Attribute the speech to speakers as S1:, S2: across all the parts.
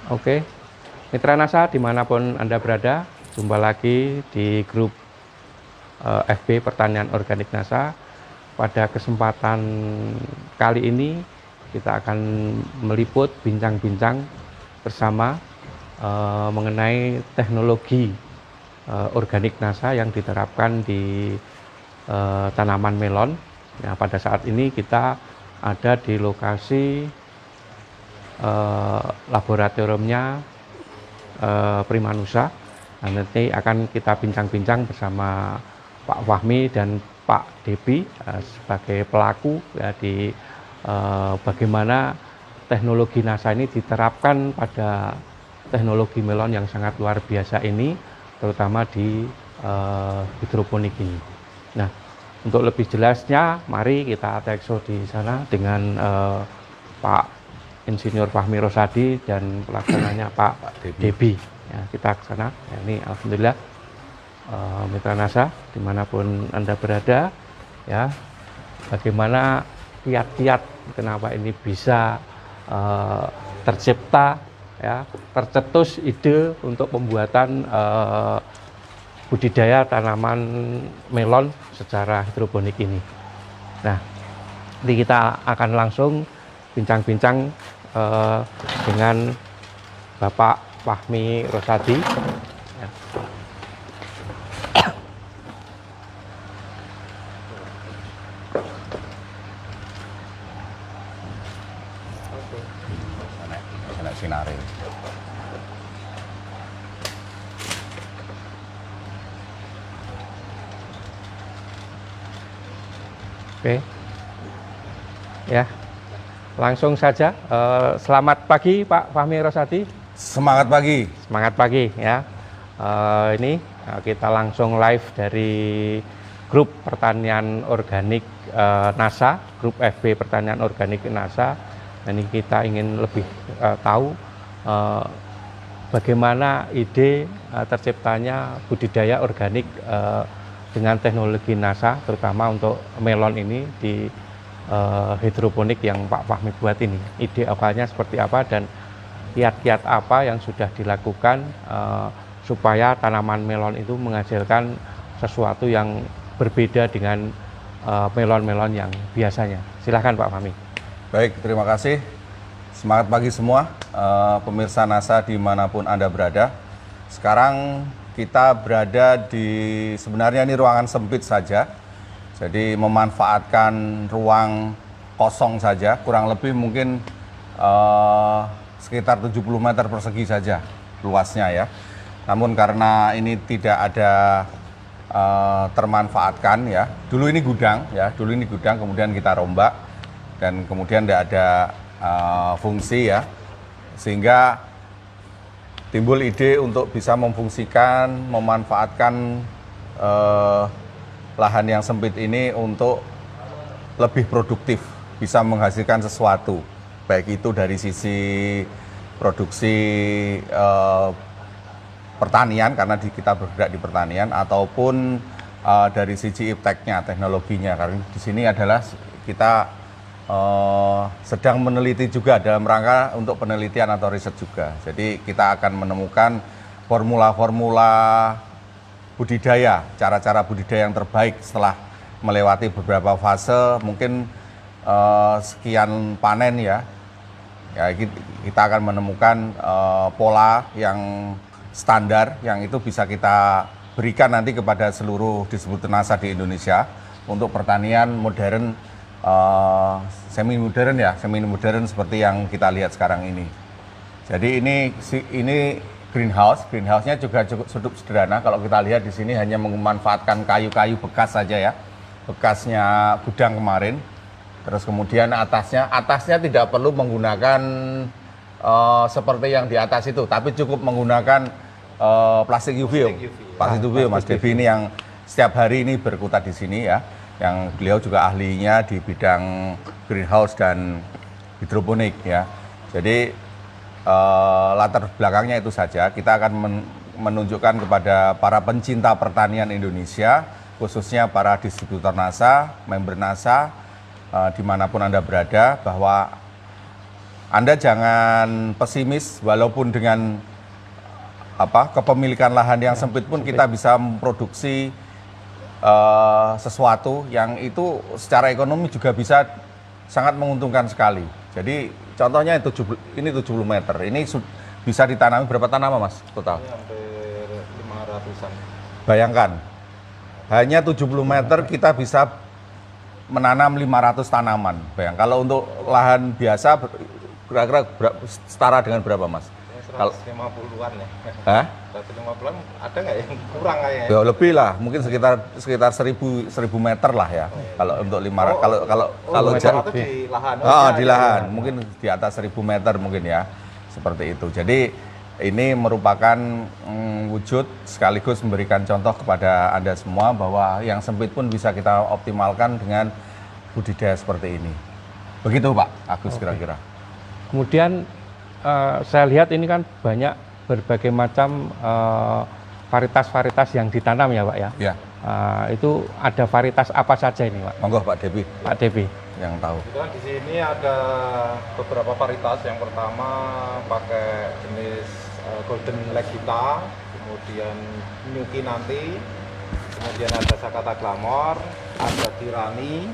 S1: Oke, Mitra NASA dimanapun Anda berada, jumpa lagi di grup FB Pertanian Organik NASA. Pada kesempatan kali ini kita akan meliput bincang-bincang bersama mengenai teknologi organik NASA yang diterapkan di tanaman melon. Nah, pada saat ini kita ada di lokasi laboratoriumnya Primanusa. Nah, nanti akan kita bincang-bincang bersama Pak Fahmi dan Pak Debi sebagai pelaku ya, di bagaimana teknologi NASA ini diterapkan pada teknologi melon yang sangat luar biasa ini, terutama di hidroponik ini. Nah, untuk lebih jelasnya, mari kita tekso di sana dengan Pak Insinyur Fahmi Rosadi dan pelaksananya Pak Debi. Ya, kita ke sana. Ya, ini alhamdulillah Mitra NASA dimanapun Anda berada, ya, bagaimana kiat-kiat kenapa ini bisa tercipta, ya, tercetus ide untuk pembuatan budidaya tanaman melon secara hidroponik ini. Nah, nanti kita akan langsung bincang-bincang dengan Bapak Fahmi Rosadi. Ya.
S2: Sinare.
S1: Oke, ya, langsung saja. Selamat pagi Pak Fahmi Rosadi.
S2: Semangat pagi.
S1: Semangat pagi ya. Ini kita langsung live dari grup pertanian organik NASA, grup FB Pertanian Organik NASA. Ini kita ingin lebih tahu bagaimana ide terciptanya budidaya organik dengan teknologi NASA, terutama untuk melon ini di hidroponik yang Pak Fahmi buat ini. Ide awalnya seperti apa dan kiat-kiat apa yang sudah dilakukan supaya tanaman melon itu menghasilkan sesuatu yang berbeda dengan melon-melon yang biasanya. Silahkan Pak Fahmi.
S2: Baik, terima kasih. Semangat pagi semua, pemirsa NASA dimanapun Anda berada. Sekarang kita berada di, sebenarnya ini ruangan sempit saja. Jadi memanfaatkan ruang kosong saja, kurang lebih mungkin sekitar 70 meter persegi saja luasnya ya. Namun karena ini tidak ada termanfaatkan ya. Dulu ini gudang ya, dulu ini gudang, kemudian kita rombak dan kemudian tidak ada fungsi ya, sehingga timbul ide untuk bisa memfungsikan, memanfaatkan lahan yang sempit ini untuk lebih produktif, bisa menghasilkan sesuatu, baik itu dari sisi produksi pertanian karena kita bergerak di pertanian, ataupun dari sisi ipteknya, teknologinya. Karena di sini adalah kita sedang meneliti juga dalam rangka untuk penelitian atau riset juga. Jadi kita akan menemukan formula-formula budidaya, cara-cara budidaya yang terbaik setelah melewati beberapa fase, mungkin sekian panen ya. Ya, kita akan menemukan pola yang standar yang itu bisa kita berikan nanti kepada seluruh distributor NASA di Indonesia untuk pertanian modern, semi modern seperti yang kita lihat sekarang ini. Jadi ini greenhouse-nya juga cukup sederhana. Kalau kita lihat di sini hanya memanfaatkan kayu-kayu bekas saja ya, bekasnya gudang kemarin. Terus kemudian atasnya tidak perlu menggunakan seperti yang di atas itu, tapi cukup menggunakan plastik UV. Plastik UV Mas Devi ini yang setiap hari ini berkutat di sini ya, yang beliau juga ahlinya di bidang greenhouse dan hidroponik ya. Jadi latar belakangnya itu saja. Kita akan menunjukkan kepada para pencinta pertanian Indonesia, khususnya para distributor NASA, member NASA, dimanapun Anda berada, bahwa Anda jangan pesimis, walaupun dengan kepemilikan lahan yang sempit pun kita bisa memproduksi sesuatu yang itu secara ekonomi juga bisa sangat menguntungkan sekali. Jadi contohnya ini 70 meter, ini bisa ditanami berapa tanaman Mas total?
S3: Ini hampir 500-an.
S2: Bayangkan, hanya 70 meter kita bisa menanam 500 tanaman. Bayang, kalau untuk lahan biasa kira-kira setara dengan berapa Mas?
S3: 150-an ya.
S2: Hah?
S3: 150-an ada nggak yang kurang kayaknya?
S2: Ya lebih lah, mungkin sekitar 1000 meter lah ya. Kalau untuk 500 kalau
S3: itu di lahan.
S2: di lahan, mungkin di atas 1000 meter mungkin ya. Seperti itu. Jadi ini merupakan wujud sekaligus memberikan contoh kepada Anda semua bahwa yang sempit pun bisa kita optimalkan dengan budidaya seperti ini. Begitu Pak Agus kira-kira.
S1: Kemudian saya lihat ini kan banyak berbagai macam varietas-varietas yang ditanam ya Pak ya.
S2: Ya.
S1: Itu ada varietas apa saja ini Pak?
S2: Monggo Pak Debi
S1: Pak Debi.
S2: yang tahu.
S3: Itu kan di sini ada beberapa varietas. Yang pertama pakai jenis Golden Legita, kemudian Nyuki nanti, kemudian ada Sakata Glamor, ada Tirani,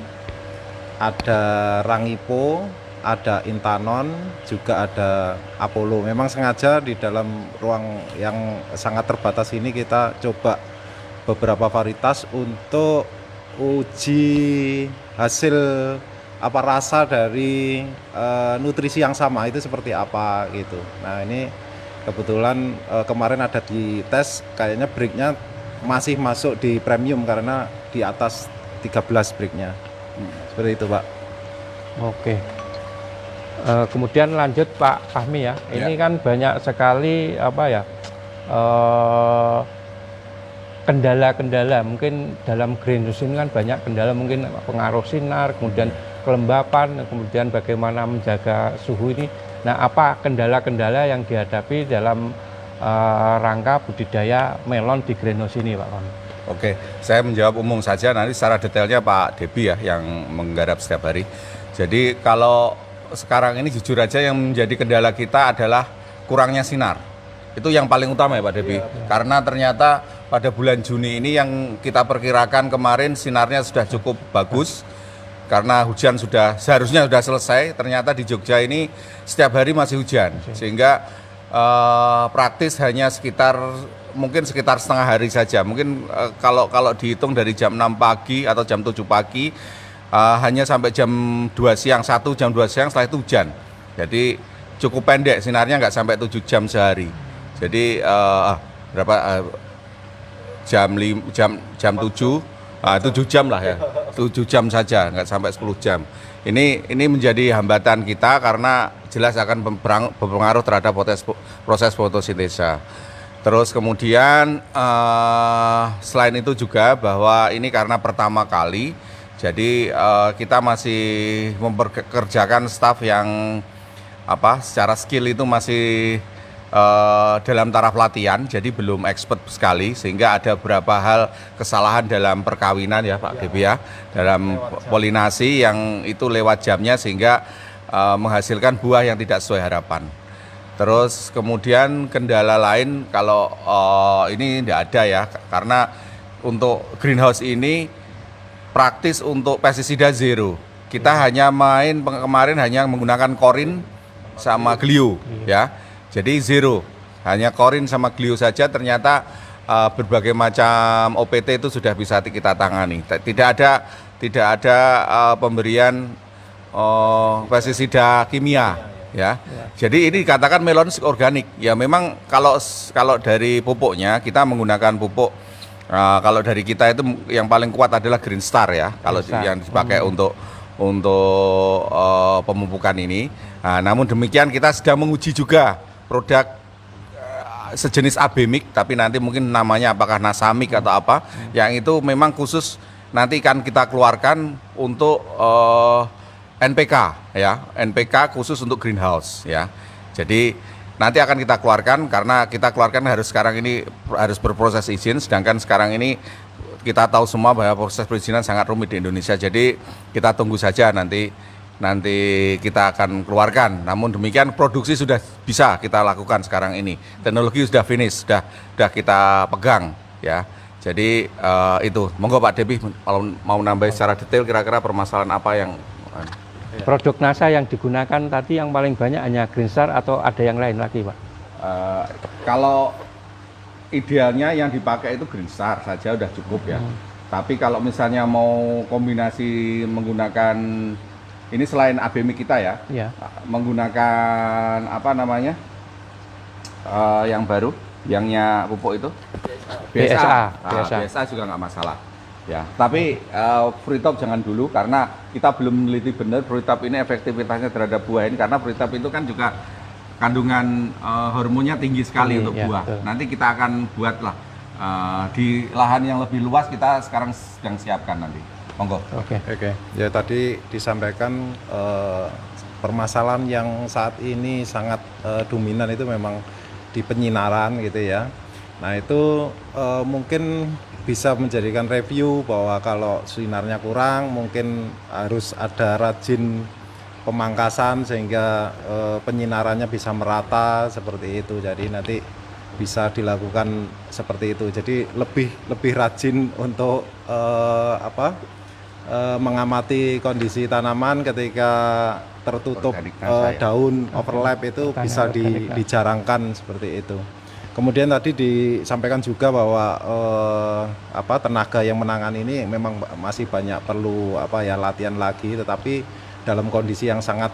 S3: ada Rangipo, ada Intanon, juga ada Apollo. Memang sengaja di dalam ruang yang sangat terbatas ini kita coba beberapa varietas untuk uji hasil rasa dari nutrisi yang sama itu seperti apa gitu. Nah ini kebetulan kemarin ada di tes, kayaknya breaknya masih masuk di premium karena di atas 13 breaknya. Seperti itu Pak.
S1: Oke. Kemudian lanjut Pak Fahmi ya. Ini kan banyak sekali kendala-kendala. Mungkin dalam greenhouse ini kan banyak kendala, mungkin pengaruh sinar, kemudian kelembapan, kemudian bagaimana menjaga suhu ini. Nah, apa kendala-kendala yang dihadapi dalam rangka budidaya melon di greenhouse ini Pak Fahmi?
S2: Oke, saya menjawab umum saja, nanti secara detailnya Pak Debi ya yang menggarap setiap hari. Jadi kalau sekarang ini jujur aja yang menjadi kendala kita adalah kurangnya sinar. Itu yang paling utama ya Pak Debi. Karena ternyata pada bulan Juni ini yang kita perkirakan kemarin sinarnya sudah cukup bagus. Karena hujan seharusnya sudah selesai, ternyata di Jogja ini setiap hari masih hujan. Sehingga praktis hanya mungkin sekitar setengah hari saja. Mungkin kalau dihitung dari jam 6 pagi atau jam 7 pagi hanya sampai jam 2 siang, jam 2 siang setelah itu hujan. Jadi cukup pendek, sinarnya nggak sampai 7 jam sehari. Jadi jam 7 jam lah ya. 7 jam saja, nggak sampai 10 jam. Ini menjadi hambatan kita karena jelas akan berpengaruh terhadap proses fotosintesa. Terus kemudian selain itu juga bahwa ini karena pertama kali, jadi kita masih mempekerjakan staf yang secara skill itu masih dalam taraf latihan, jadi belum expert sekali, sehingga ada beberapa hal kesalahan dalam perkawinan ya Pak Debi ya, dalam polinasi yang itu lewat jamnya sehingga menghasilkan buah yang tidak sesuai harapan. Terus kemudian kendala lain kalau ini tidak ada ya, karena untuk greenhouse ini praktis untuk pestisida zero. Kita kemarin hanya menggunakan korin sama glio ya. Jadi zero, hanya korin sama glio saja, ternyata berbagai macam OPT itu sudah bisa kita tangani. Tidak ada pemberian pestisida kimia ya. Jadi ini dikatakan melon organik. Ya memang kalau dari pupuknya kita menggunakan pupuk kalau dari kita itu yang paling kuat adalah Green Star ya. Kalau yang dipakai untuk pemupukan ini. Nah, namun demikian kita sedang menguji juga produk sejenis Abemik, tapi nanti mungkin namanya apakah Nasamik atau apa, yang itu memang khusus nanti akan kita keluarkan untuk NPK ya, NPK khusus untuk greenhouse ya. Jadi nanti akan kita keluarkan, karena kita keluarkan sekarang ini harus berproses izin, sedangkan sekarang ini kita tahu semua bahwa proses perizinan sangat rumit di Indonesia. Jadi kita tunggu saja nanti nanti kita akan keluarkan. Namun demikian produksi sudah bisa kita lakukan sekarang ini. Teknologi sudah finish, sudah kita pegang ya. Jadi itu, monggo Pak Debi kalau mau nambah secara detail kira-kira permasalahan apa yang
S1: Produk NASA yang digunakan tadi yang paling banyak hanya Green Star atau ada yang lain lagi, Pak?
S2: kalau idealnya yang dipakai itu Green Star saja udah cukup ya. Tapi kalau misalnya mau kombinasi menggunakan ini selain ABMI kita ya, menggunakan apa namanya yang baru, yangnya pupuk itu BSA juga nggak masalah. Ya, tapi Freetop jangan dulu karena kita belum meneliti benar Freetop ini efektivitasnya terhadap buah ini, karena Freetop itu kan juga kandungan hormonnya tinggi sekali untuk buah. Betul. Nanti kita akan buatlah di lahan yang lebih luas, kita sekarang sedang siapkan nanti. Monggo.
S3: Oke. Ya tadi disampaikan permasalahan yang saat ini sangat dominan itu memang di penyinaran gitu ya. Nah itu mungkin bisa menjadikan review bahwa kalau sinarnya kurang mungkin harus ada rajin pemangkasan sehingga penyinarannya bisa merata seperti itu. Jadi nanti bisa dilakukan seperti itu. Jadi lebih rajin untuk mengamati kondisi tanaman ketika tertutup daun overlap itu bisa dijarangkan seperti itu. Kemudian tadi disampaikan juga bahwa tenaga yang menangani ini memang masih banyak perlu latihan lagi, tetapi dalam kondisi yang sangat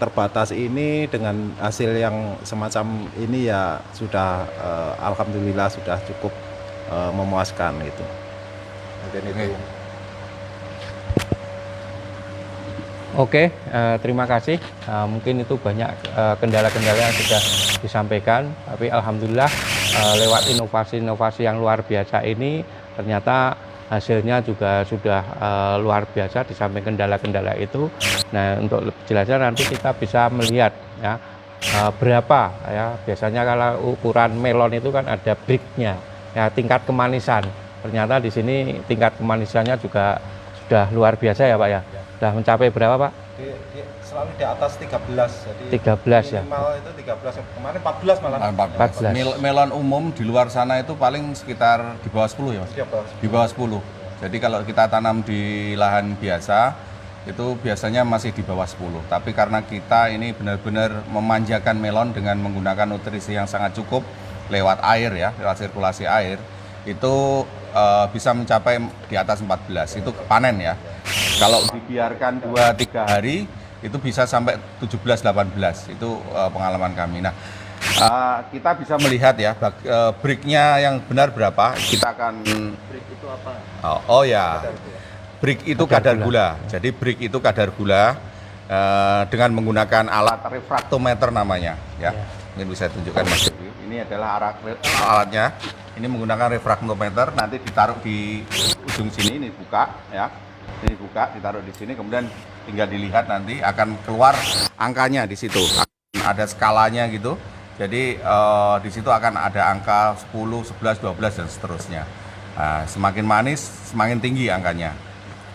S3: terbatas ini dengan hasil yang semacam ini ya sudah alhamdulillah sudah cukup memuaskan gitu. Mungkin itu.
S1: Oke, terima kasih. Mungkin itu banyak kendala-kendala yang sudah disampaikan, tapi alhamdulillah lewat inovasi-inovasi yang luar biasa ini ternyata hasilnya juga sudah luar biasa di samping kendala-kendala itu. Nah, untuk lebih jelasnya nanti kita bisa melihat ya berapa ya, biasanya kalau ukuran melon itu kan ada bricknya ya, tingkat kemanisan. Ternyata di sini tingkat kemanisannya juga sudah luar biasa ya Pak ya. Sudah mencapai berapa Pak?
S3: Selalu di atas 13. Jadi
S1: 13 ya.
S3: Minimal itu 13, kemarin 14 malah.
S2: 14. Melon umum di luar sana itu paling sekitar di bawah 10 ya Mas? Di bawah 10. Jadi kalau kita tanam di lahan biasa itu biasanya masih di bawah 10. Tapi karena kita ini benar-benar memanjakan melon dengan menggunakan nutrisi yang sangat cukup lewat air ya, lewat sirkulasi air, itu bisa mencapai di atas 14. Itu panen ya. Kalau dibiarkan 2-3 hari itu bisa sampai 17-18. Itu pengalaman kami. Nah, kita bisa melihat ya bricknya yang benar berapa. Kita akan
S3: Brick itu apa?
S2: Oh ya, brick itu kadar gula. Jadi brick itu kadar gula dengan menggunakan alat refraktometer namanya ya. Mungkin bisa tunjukkan Mas. Ini adalah alatnya. Ini menggunakan refraktometer. Nanti ditaruh di ujung sini, ini buka ya. Ini buka, ditaruh di sini, kemudian tinggal dilihat nanti akan keluar angkanya di situ. Ada skalanya gitu. Jadi di situ akan ada angka 10, 11, 12 dan seterusnya. Nah, semakin manis, semakin tinggi angkanya.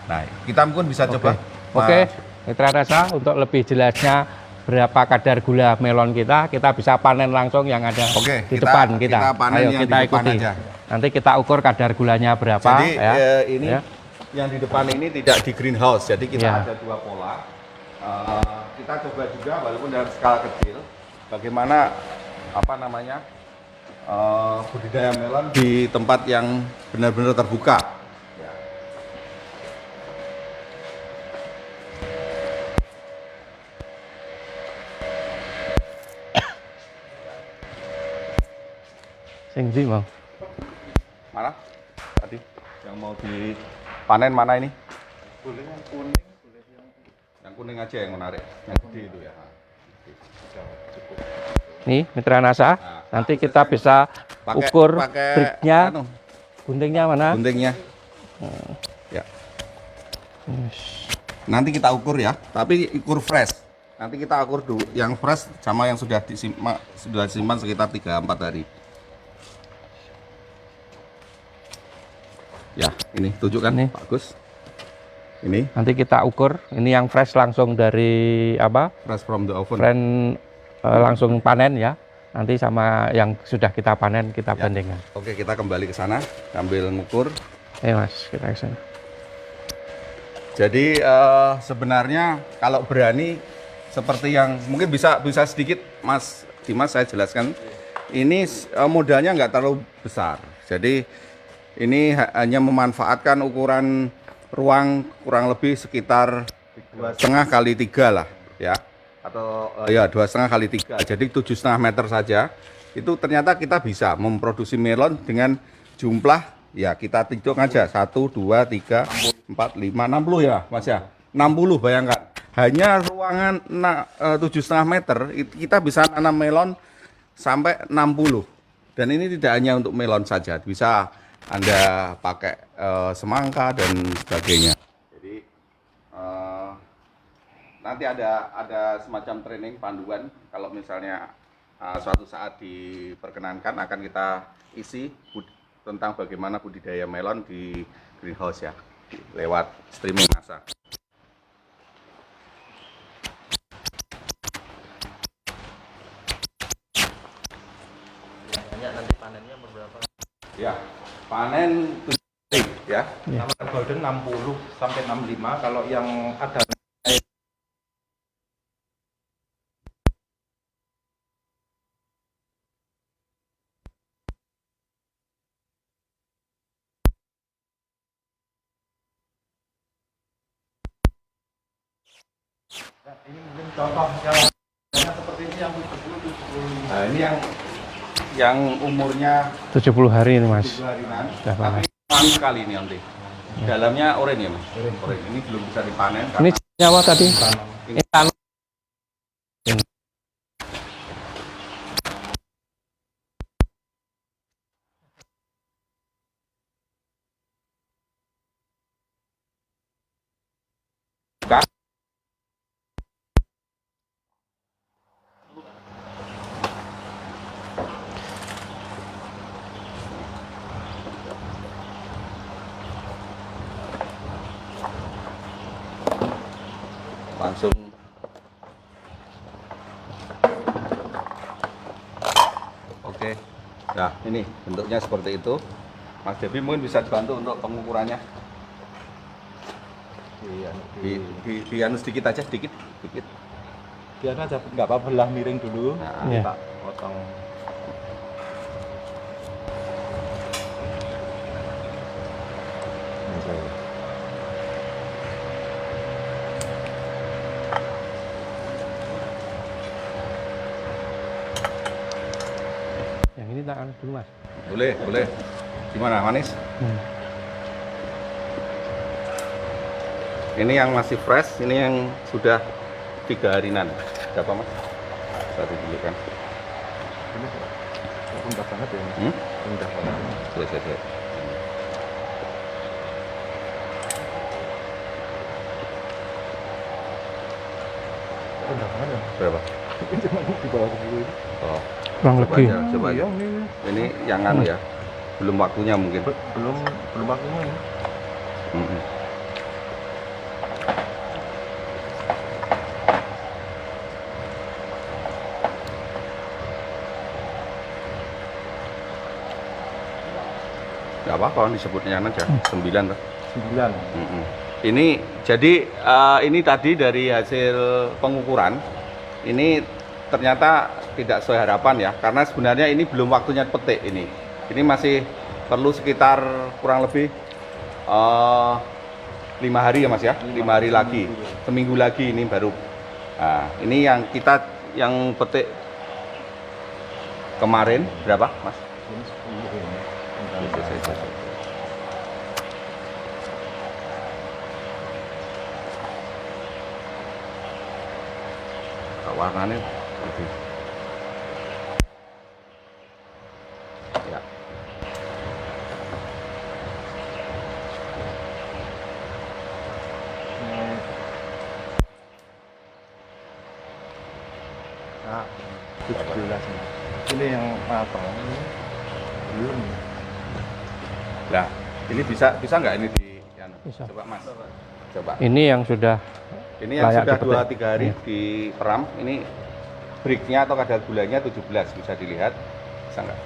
S2: Nah, kita mungkin bisa coba.
S1: Oke, Mitra Rasa, untuk lebih jelasnya berapa kadar gula melon kita bisa panen langsung yang ada di depan kita.
S2: Ayo kita ikuti.
S1: Aja. Nanti kita ukur kadar gulanya berapa.
S2: Jadi
S1: ya.
S2: Ini yang di depan ini tidak di greenhouse, jadi kita ada dua pola. Kita coba juga walaupun dalam skala kecil, bagaimana budidaya melon di tempat yang benar-benar terbuka.
S1: Sing Bang.
S2: Mana? Tadi yang mau dipanen mana ini?
S3: Boleh yang kuning, boleh
S2: yang kuning aja yang menarik, yang gede itu ya.
S3: Cukup.
S1: Nih Mitra Nasa, nanti kita bisa ukur bricknya, guntingnya mana?
S2: Guntingnya. Ya. Nanti kita ukur ya, tapi ukur fresh. Nanti kita ukur dulu yang fresh sama yang sudah disimpan sekitar 3-4 hari. Ya, ini tunjukkan nih, bagus. Ini
S1: Nanti kita ukur. Ini yang fresh langsung dari apa?
S2: fresh from the oven.
S1: Langsung panen ya. Nanti sama yang sudah kita panen kita
S2: Ya.
S1: bandingkan.
S2: Oke, kita kembali ke sana sambil ngukur.
S1: Mas, kita ke sana.
S2: Jadi sebenarnya kalau berani seperti yang mungkin bisa sedikit Mas Dimas saya jelaskan. Ini modalnya nggak terlalu besar. Jadi ini hanya memanfaatkan ukuran ruang kurang lebih sekitar 2,5 kali 3 lah ya. Atau ya 2,5 kali 3. Jadi 7,5 meter saja. Itu ternyata kita bisa memproduksi melon dengan jumlah ya kita hitung aja 1, 2, 3, 4, 5, 60 ya Mas ya. 60 bayangkan. Hanya ruangan 7,5 meter kita bisa nanam melon sampai 60. Dan ini tidak hanya untuk melon saja, bisa Anda pakai semangka dan sebagainya. Jadi nanti ada semacam training panduan kalau misalnya suatu saat diperkenankan akan kita isi tentang bagaimana budidaya melon di greenhouse ya lewat streaming NASA.
S3: Nanti panennya berapa?
S2: Ya, panen 7 ya.
S3: Sama golden 60 sampai 65. Kalau yang ada ini mungkin contoh yang seperti ini yang 70.
S2: Nah, ini yang umurnya
S1: 70 hari ini Mas.
S2: 7 harian.
S1: Sudah panen.
S2: Tapi manis sekali ini nanti. Dalamnya oranye ya Mas. Oranye. Ini belum bisa dipanen.
S1: Ini nyawa tadi. Ini tanam.
S2: Langsung oke. Nah ini bentuknya seperti itu. Mas Devi mungkin bisa dibantu untuk pengukurannya. Di anu sedikit aja, sedikit.
S3: Biar aja nggak apa-apa, belah miring dulu.
S2: Nah,
S1: Iya.
S3: Kita potong.
S1: Yang ini tak anu dulu Mas.
S2: boleh. Gimana manis? Ini yang masih fresh, ini yang sudah 3 harian. Berapa Mas? Bisa ditunjukkan.
S3: Ini rendah banget ya. Rendah banget.
S2: Selesai.
S3: Rendah banget ya.
S2: Berapa?
S3: Cuma di bawah 10 ini.
S2: Oh,
S1: Kurang lebih.
S2: coba aja. Ini yang anu ya. Belum waktunya mungkin.
S3: Belum waktunya ya.
S2: Mm-mm. Gak apa-apa, disebutnya aja 9 lah.
S3: 9.
S2: Mm-mm. Ini jadi ini tadi dari hasil pengukuran ini ternyata tidak sesuai harapan ya, karena sebenarnya ini belum waktunya petik ini. Ini masih perlu sekitar kurang lebih 5 hari ya Mas ya, 5 hari lagi, seminggu lagi ini baru. Nah, ini yang kita yang petik kemarin berapa Mas?
S3: Ini 10 ini.
S2: Warnanya lebih ya.
S3: Nah, 17 nih. Ini yang matang ini belum.
S2: Nah, ini bisa nggak ini di
S1: Bisa.
S2: coba Mas. Coba.
S1: Ini yang sudah
S2: Ini yang
S1: layak
S2: sudah
S1: dipetik.
S2: 2-3 hari
S1: Iya.
S2: diperam. Ini breaknya atau kadar gulanya 17, bisa dilihat. Bisa nggak?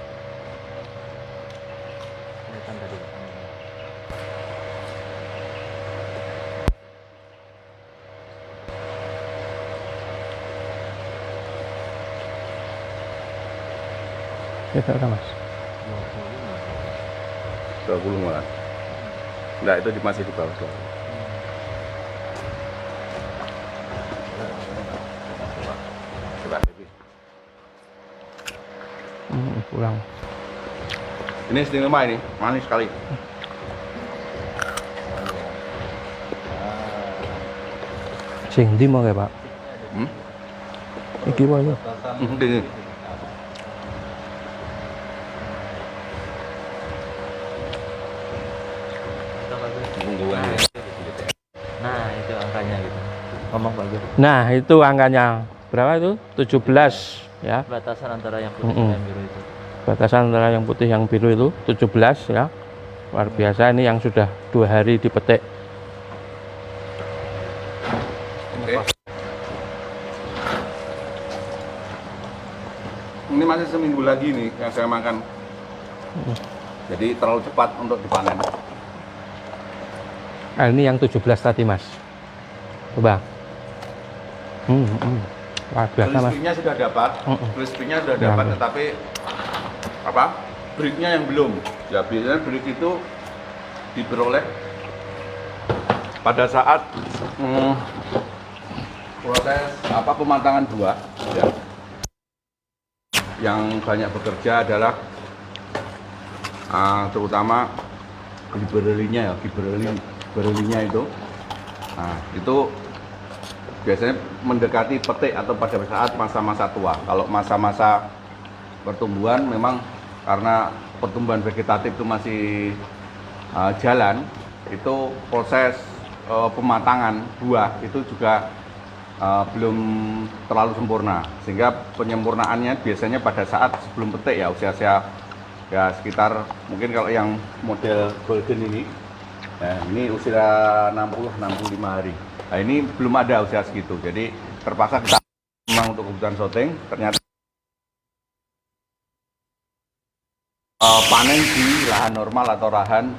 S1: Itu udah Mas.
S2: 20 malah. Enggak, itu masih di bawah 20. Coba, Devi.
S1: Pulang.
S2: Ini istimewa ini, manis sekali.
S1: Sing ndi mau Pak?
S2: Hmm?
S1: Iki wae.
S2: Ini.
S4: Nah, itu angkanya gitu. Ngomong bagus.
S1: Nah, itu angkanya. Berapa itu? 17 ya.
S4: Batasan antara yang putih
S1: Mm-mm.
S4: dan yang biru itu.
S1: Batasan antara yang putih yang biru itu 17 ya. Luar biasa, ini yang sudah 2 hari dipetik.
S2: Oke. Ini masih seminggu lagi nih yang saya makan. Jadi terlalu cepat untuk dipanen.
S1: Nah, ini yang 17 tadi Mas. Coba. Luar biasa Mas.
S2: Crispy-nya sudah dapat, crispy-nya sudah dapat,
S1: Ya.
S2: tetapi apa? Break-nya yang belum. Ya biasanya break itu diperoleh pada saat proses apa pematangan buah. Ya. Yang banyak bekerja adalah terutama giberelinya ya, giberelinya itu. Nah, itu biasanya mendekati petik atau pada saat masa-masa tua. Kalau masa-masa pertumbuhan memang karena pertumbuhan vegetatif itu masih jalan, itu proses pematangan buah itu juga belum terlalu sempurna, sehingga penyempurnaannya biasanya pada saat sebelum petik ya, usia-usia ya sekitar mungkin kalau yang model golden ini, nah ini usia 60-65 hari. Nah ini belum ada usia segitu, jadi terpaksa kita memang untuk kebutuhan syuting ternyata panen di lahan normal atau lahan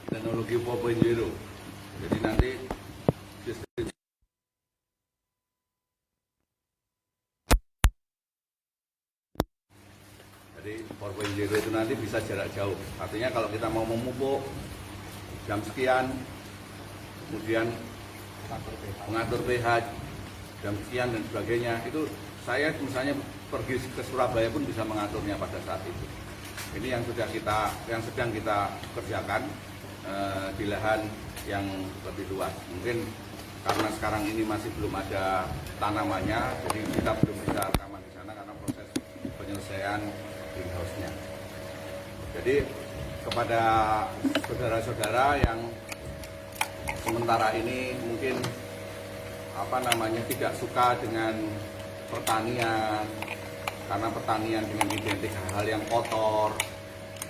S2: teknologi 4.0. Jadi nanti sistem jadi 4.0 itu nanti bisa jarak jauh. Artinya kalau kita mau memupuk jam sekian, kemudian mengatur pH jam sekian dan sebagainya, itu saya misalnya pergi ke Surabaya pun bisa mengaturnya pada saat itu. Ini yang sedang kita kerjakan di lahan yang lebih luas. Mungkin karena sekarang ini masih belum ada tanamannya, jadi kita belum bisa rekaman di sana karena proses penyelesaian greenhouse-nya. Jadi kepada saudara-saudara yang sementara ini mungkin tidak suka dengan pertanian, karena pertanian dengan identik hal-hal yang kotor,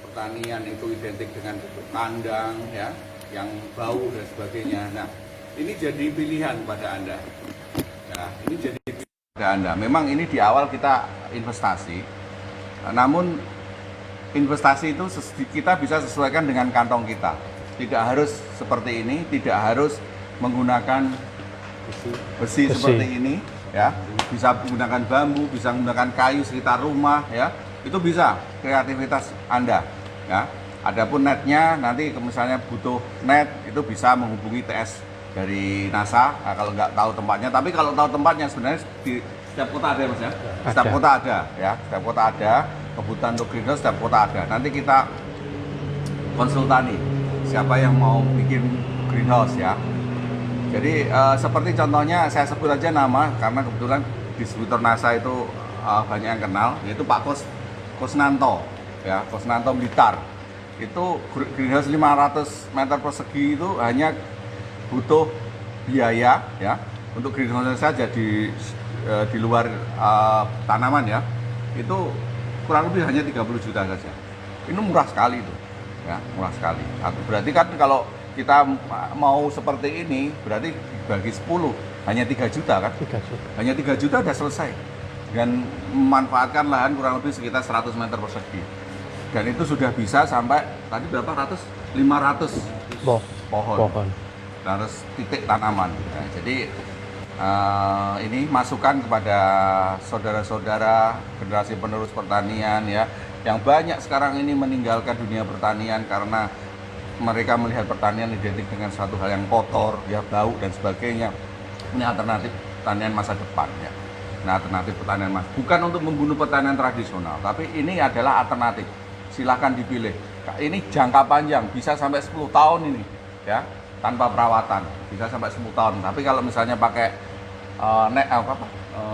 S2: pertanian itu identik dengan kandang ya, yang bau dan sebagainya. Nah, ini jadi pilihan pada Anda. Ya, ini jadi pilihan pada Anda. Memang ini di awal kita investasi, namun investasi itu kita bisa sesuaikan dengan kantong kita. Tidak harus seperti ini, tidak harus menggunakan besi seperti ini, ya. Bisa menggunakan bambu, bisa menggunakan kayu sekitar rumah, ya. Itu bisa kreativitas Anda, ya. Adapun netnya nanti misalnya butuh net itu bisa menghubungi TS dari NASA. Nah, kalau nggak tahu tempatnya, tapi kalau tahu tempatnya sebenarnya di setiap kota ada, Mas ya. Setiap kota ada, ya. Setiap kota ada. Kebutuhan untuk greenhouse setiap kota ada. Nanti kita konsultani siapa yang mau bikin greenhouse ya. Jadi seperti contohnya saya sebut aja nama karena kebetulan distributor NASA itu banyak yang kenal, yaitu Pak Kusnanto ya, Kusnanto Blitar. Itu greenhouse 500 meter persegi itu hanya butuh biaya ya untuk greenhouse saja di luar tanaman ya, itu kurang lebih hanya 30 juta saja. Ini murah sekali itu ya, murah sekali. Berarti kan kalau kita mau seperti ini berarti bagi 10 hanya 3 juta kan?
S1: 3 juta.
S2: Hanya 3 juta udah selesai. Dan memanfaatkan lahan kurang lebih sekitar 100 meter persegi. Dan itu sudah bisa sampai tadi berapa ratus? 500 pohon. 500 titik tanaman. Nah, jadi ini masukan kepada saudara-saudara generasi penerus pertanian ya, yang banyak sekarang ini meninggalkan dunia pertanian karena mereka melihat pertanian identik dengan suatu hal yang kotor, ya bau dan sebagainya. Ini alternatif pertanian masa depan ya. Nah, alternatif pertanian bukan untuk membunuh pertanian tradisional, tapi ini adalah alternatif. Silahkan dipilih. Ini jangka panjang, bisa sampai 10 tahun ini ya, tanpa perawatan, bisa sampai 10 tahun. Tapi kalau misalnya pakai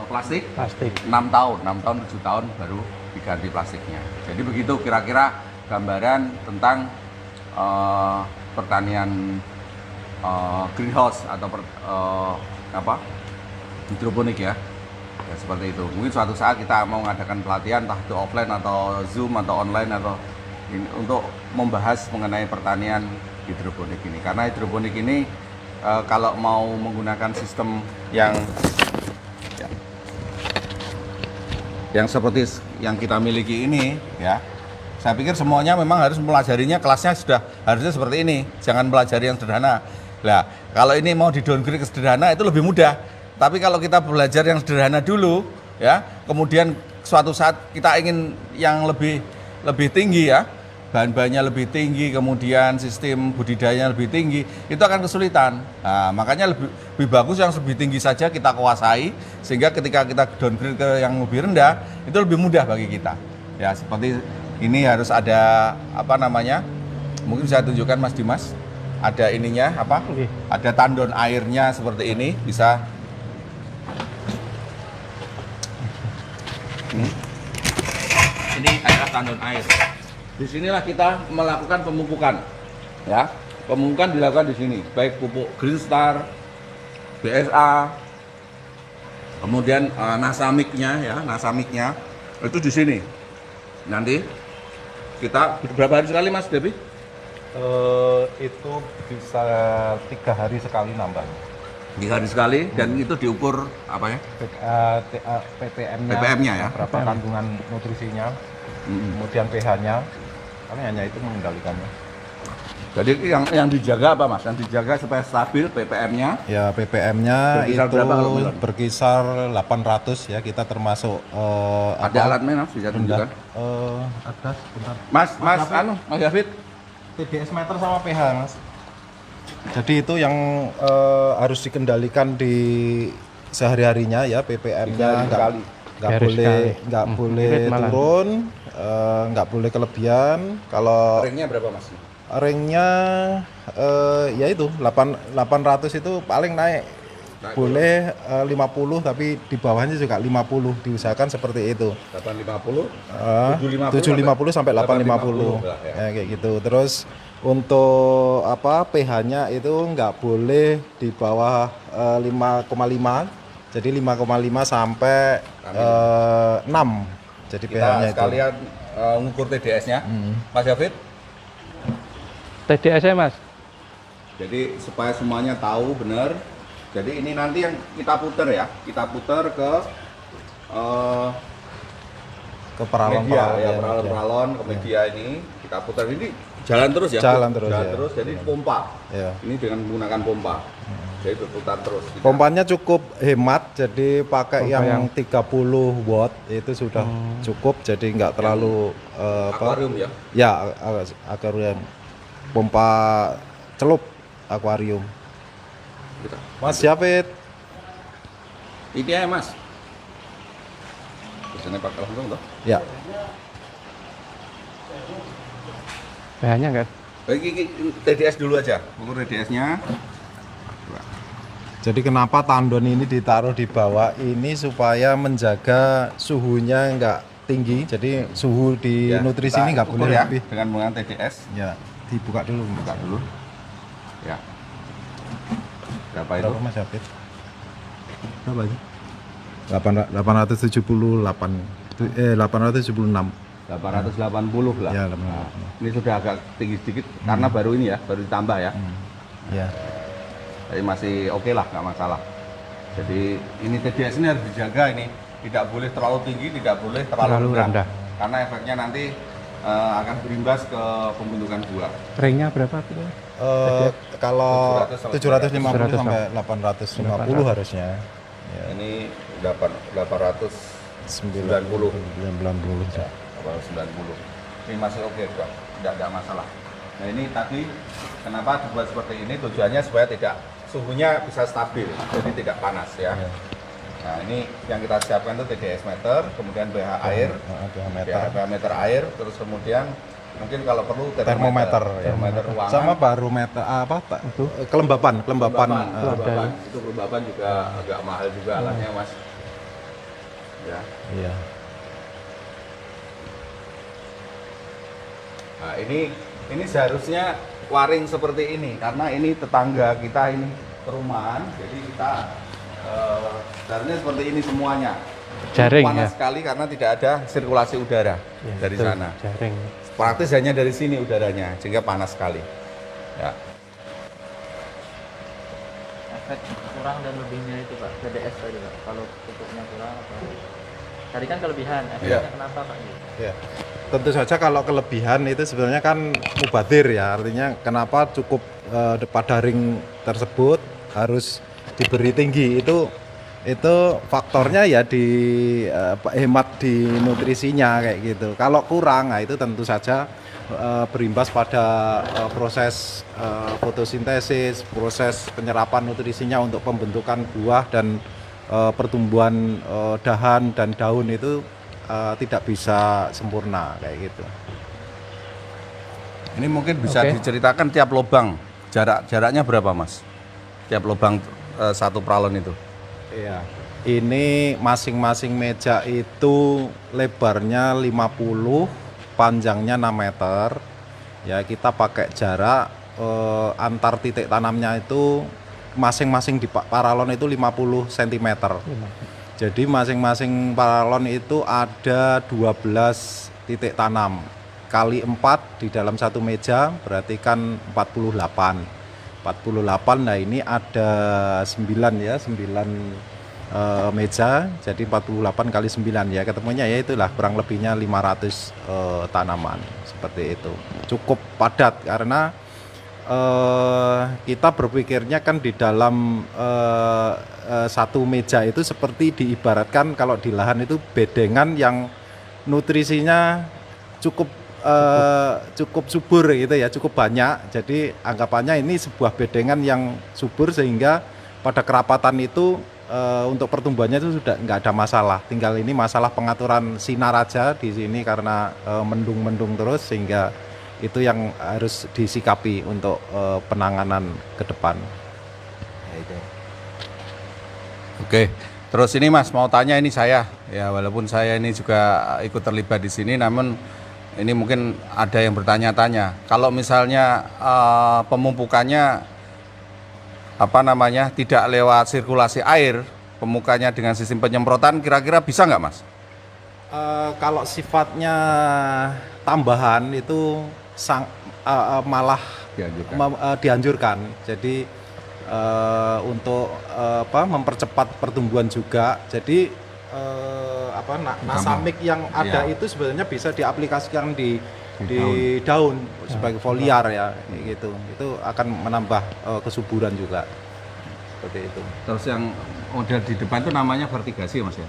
S2: plastik 6 tahun, 7 tahun baru diganti plastiknya. Jadi begitu kira-kira gambaran tentang pertanian greenhouse atau hidroponik ya. Ya seperti itu. Mungkin suatu saat kita mau mengadakan pelatihan entah itu offline atau Zoom atau online atau untuk membahas mengenai pertanian hidroponik ini. Karena hidroponik ini kalau mau menggunakan sistem yang seperti yang kita miliki ini ya, saya pikir semuanya memang harus mempelajarinya, kelasnya sudah harusnya seperti ini, jangan pelajari yang sederhana. Nah, kalau ini mau di downgrade ke sederhana itu lebih mudah. Tapi kalau kita belajar yang sederhana dulu ya, kemudian suatu saat kita ingin yang lebih tinggi ya, bahan-bahannya lebih tinggi, kemudian sistem budidayanya lebih tinggi, itu akan kesulitan. Nah, makanya lebih bagus yang lebih tinggi saja kita kuasai, sehingga ketika kita downgrade ke yang lebih rendah, itu lebih mudah bagi kita. Ya, seperti ini harus ada mungkin saya tunjukkan Mas Dimas, ada ininya ada tandon airnya seperti ini, bisa. Ini adalah tandon air. Disinilah kita melakukan pemupukan, ya. Pemupukan dilakukan di sini, baik pupuk Green Star, BSA, kemudian nasamiknya itu di sini. Nanti kita berapa hari sekali Mas Devi?
S3: Itu bisa 3 hari sekali nambah.
S2: 3 hari sekali dan itu diukur apa ya?
S3: PPM-nya ya, berapa kandungan nutrisinya, kemudian pH-nya, kami hanya itu mengendalikannya.
S2: Jadi yang dijaga apa Mas? Yang dijaga supaya stabil PPM-nya?
S5: Ya PPM-nya
S2: berkisar
S5: itu
S2: berapa kalau bulan?
S5: Berkisar 800 ya, kita termasuk
S2: ada alatnya Mas, bisa tunjukkan?
S5: Ada, bentar.
S2: Mas David?
S5: TDS meter sama pH Mas. Jadi itu yang harus dikendalikan di sehari-harinya ya, PPM-nya nggak boleh turun, nggak boleh kelebihan. Kalau
S2: ringnya berapa Mas?
S5: Ringnya ya itu 800 itu paling naik. Boleh 50 tapi di bawahnya juga 50, diusahakan seperti itu.
S2: 850,
S5: 750 sampai 850 ya, kayak gitu. Terus untuk pH-nya itu nggak boleh di bawah 5,5. Jadi 5,5 sampai 6. Jadi pH-nya itu.
S2: Sekalian mengukur TDS-nya. Mas David?
S1: TDS-nya Mas.
S2: Jadi supaya semuanya tahu benar. Jadi ini nanti yang kita puter ya. Kita puter ke peralon-peralon ke media ini. Kita putar ini jalan terus ya.
S5: Jalan terus.
S2: Jadi pompa.
S5: Ya.
S2: Ini dengan menggunakan pompa. Jadi berputar terus.
S5: Pompanya cukup hemat, jadi pakai yang 30 watt itu sudah cukup, jadi nggak terlalu
S2: akuarium ya?
S5: Ya, akuarium. Pompa celup akuarium. Mas David.
S2: Ini ya Mas. Biasanya pakai langsung toh?
S5: Ya.
S1: pH-nya enggak?
S2: Ini TDS dulu aja, ukur TDS-nya.
S5: Jadi kenapa tandon ini ditaruh di bawah ini supaya menjaga suhunya nggak tinggi. Jadi suhu di nutrisi ini nggak boleh
S2: ya,
S5: lebih.
S2: dengan menggunakan TDS.
S5: Ya, dibuka dulu.
S2: Buka dulu. Ya. Berapa itu?
S5: Berapa Mas Hafid? Berapa aja? 878 876.
S2: 880 lah.
S5: Ya,
S2: Nah, ini sudah agak tinggi sedikit karena baru ini ya, baru ditambah ya.
S5: Ya.
S2: Tapi masih oke lah, nggak masalah. Jadi ini TDS ini harus dijaga ini, tidak boleh terlalu tinggi, tidak boleh terlalu rendah. Karena efeknya nanti akan berimbas ke pembentukan buah.
S1: Ringnya berapa itu?
S5: Kalau
S2: 700
S5: 750 sampai 850 harusnya. Ya.
S2: Ini 890.
S5: 90.
S2: Ya, 890. Ini masih oke, Pak. Tidak ada masalah. Nah, ini tadi kenapa dibuat seperti ini? Tujuannya supaya tidak suhunya bisa stabil, jadi tidak panas ya. Nah, ini yang kita siapkan itu TDS meter, kemudian pH air, pH meter air, terus kemudian mungkin kalau perlu
S5: termometer
S2: ruangan,
S5: sama barometer apa Pak? Itu kelembapan.
S2: Itu kelembapan juga agak mahal juga alatnya, Mas. Ya.
S5: Iya.
S2: Nah, ini seharusnya waring seperti ini karena ini tetangga kita ini perumahan, jadi kita seharusnya seperti ini semuanya.
S1: Jaring
S2: panas
S1: ya.
S2: sekali karena tidak ada sirkulasi udara
S1: Ya,
S2: dari
S1: betul,
S2: sana.
S1: Jaring.
S2: Praktis hanya dari sini udaranya, sehingga panas sekali. Ya.
S4: Efek kurang dan lebihnya itu Pak, TDS tadi Pak. Kalau pupuknya kurang apa? Tadi kan kelebihan, efeknya kenapa Pak?
S5: Ya. Tentu saja kalau kelebihan itu sebenarnya kan mubadir ya, artinya kenapa cukup pada ring tersebut harus diberi tinggi itu faktornya ya di hemat di nutrisinya kayak gitu. Kalau kurang, nah itu tentu saja berimbas pada proses fotosintesis, proses penyerapan nutrisinya untuk pembentukan buah dan pertumbuhan dahan dan daun itu tidak bisa sempurna kayak gitu.
S2: Ini mungkin bisa diceritakan tiap lubang jaraknya berapa, Mas? Tiap lubang satu pralon itu.
S5: Iya. Ini masing-masing meja itu lebarnya 50, panjangnya 6 meter. Ya, kita pakai jarak antar titik tanamnya itu masing-masing di paralon itu 50 cm. Jadi masing-masing paralon itu ada 12 titik tanam. Kali 4 di dalam satu meja berarti kan 48. 48, nah ini ada 9 ya, 9 meja, jadi 48 kali 9 ya, ketemunya ya itulah kurang lebihnya 500 tanaman seperti itu. Cukup padat karena kita berpikirnya kan di dalam satu meja itu seperti diibaratkan kalau di lahan itu bedengan yang nutrisinya cukup subur gitu ya, cukup banyak. Jadi anggapannya ini sebuah bedengan yang subur sehingga pada kerapatan itu untuk pertumbuhannya itu sudah nggak ada masalah. Tinggal ini masalah pengaturan sinar aja di sini karena mendung-mendung terus sehingga itu yang harus disikapi untuk penanganan ke depan. Ya, itu.
S2: Oke. Terus ini Mas mau tanya ini saya ya, walaupun saya ini juga ikut terlibat di sini, namun ini mungkin ada yang bertanya-tanya, kalau misalnya pemupukannya tidak lewat sirkulasi air, pemupukannya dengan sistem penyemprotan, kira-kira bisa nggak, Mas?
S5: Kalau sifatnya tambahan itu malah dianjurkan. Jadi untuk mempercepat pertumbuhan juga. Jadi nasamik yang ada itu sebenarnya bisa diaplikasikan di daun sebagai foliar ya gitu. Itu akan menambah kesuburan juga. Seperti itu.
S2: Terus yang model di depan itu namanya vertigasi, Mas ya?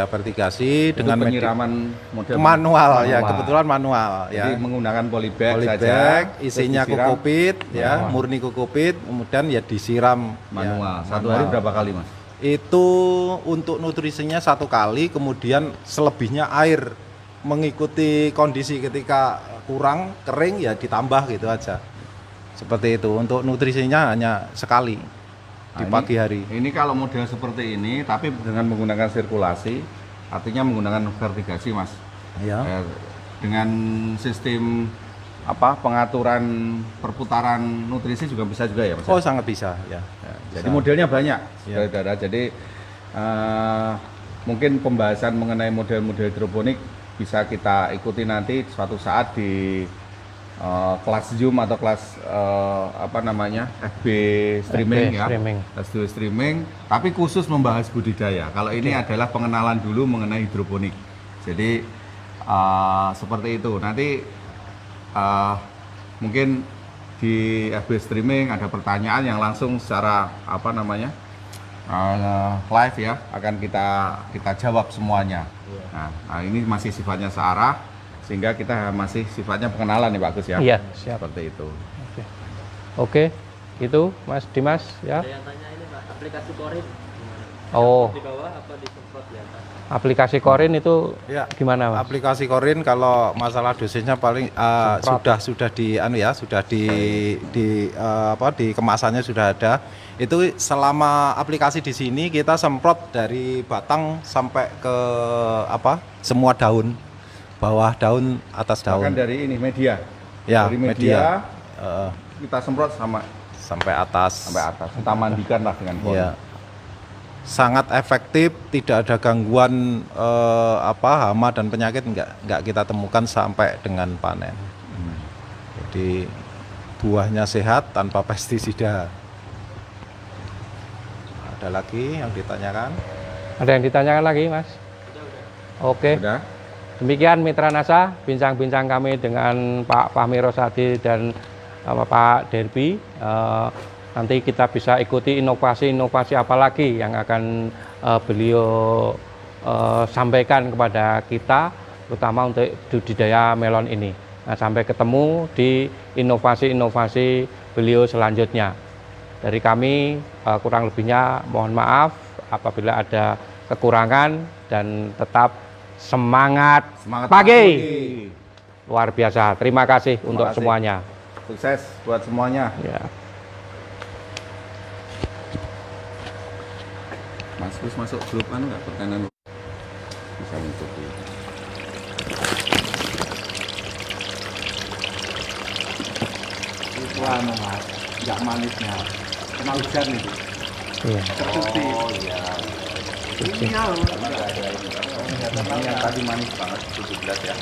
S5: Vertigasi dengan
S2: penyiraman model
S5: manual ya, kebetulan manual ya.
S2: Jadi menggunakan polybag saja,
S5: isinya kokopit ya, murni kokopit, kemudian ya disiram
S2: manual.
S5: Ya,
S2: satu hari berapa kali, Mas?
S5: Itu untuk nutrisinya 1 kali, kemudian selebihnya air mengikuti kondisi ketika kurang kering ya ditambah gitu aja. Seperti itu. Untuk nutrisinya hanya sekali di pagi hari.
S2: Ini kalau model seperti ini, tapi dengan menggunakan sirkulasi, artinya menggunakan vertigasi, Mas.
S5: Ya.
S2: Dengan sistem pengaturan perputaran nutrisi juga bisa juga ya, Mas?
S5: Oh, sangat bisa ya.
S2: Jadi modelnya banyak,
S5: Ya.
S2: saudara. Jadi mungkin pembahasan mengenai model-model hidroponik bisa kita ikuti nanti suatu saat di kelas Zoom atau kelas FB streaming ya, FB streaming. Tapi khusus membahas budidaya. Kalau ini adalah pengenalan dulu mengenai hidroponik. Jadi seperti itu. Nanti mungkin di FB streaming ada pertanyaan yang langsung secara live ya, akan kita jawab semuanya. Nah, ini masih sifatnya searah, sehingga kita masih sifatnya pengenalan nih Pak Agus ya.
S1: Iya, siap.
S2: Seperti itu.
S1: Oke, itu Mas Dimas ya.
S4: Ada yang tanya ini Pak, aplikasi Korin gimana?
S1: Oh,
S4: Di bawah apa disemprot di atas?
S1: aplikasi Korin itu
S5: Ya.
S1: gimana Mas?
S5: Aplikasi Korin kalau masalah dosisnya paling sudah di kemasannya sudah ada. Itu selama aplikasi di sini kita semprot dari batang sampai ke semua daun, bawah daun, atas daun.
S2: Bahkan dari ini media.
S5: Ya,
S2: dari media,
S5: media.
S2: kita semprot
S5: Sampai atas.
S2: sampai atas. Kita mandikan lah dengan Korin.
S5: Ya. Sangat efektif, tidak ada gangguan hama dan penyakit nggak kita temukan sampai dengan panen. Jadi buahnya sehat tanpa pestisida. Ada lagi yang ditanyakan?
S1: Ada yang ditanyakan lagi Mas? Oke.
S2: Sudah?
S1: Demikian Mitra NASA, bincang-bincang kami dengan Pak Fahmi Rosadi dan Pak Derby. Nanti kita bisa ikuti inovasi-inovasi apa lagi yang akan beliau sampaikan kepada kita, terutama untuk budidaya melon ini. Nah, sampai ketemu di inovasi-inovasi beliau selanjutnya. Dari kami kurang lebihnya mohon maaf apabila ada kekurangan, dan tetap semangat pagi. Luar biasa. Terima kasih untuk
S2: kasih.
S1: semuanya.
S2: Sukses buat semuanya.
S1: Ya.
S2: Mas Gus masuk grup nggak pertanyaan? Bisa mengikuti.
S5: Itu Mas, nggak manisnya. Kena hujan itu.
S1: Iya.
S2: Oh iya. Ini yang tadi manis banget 17 ya.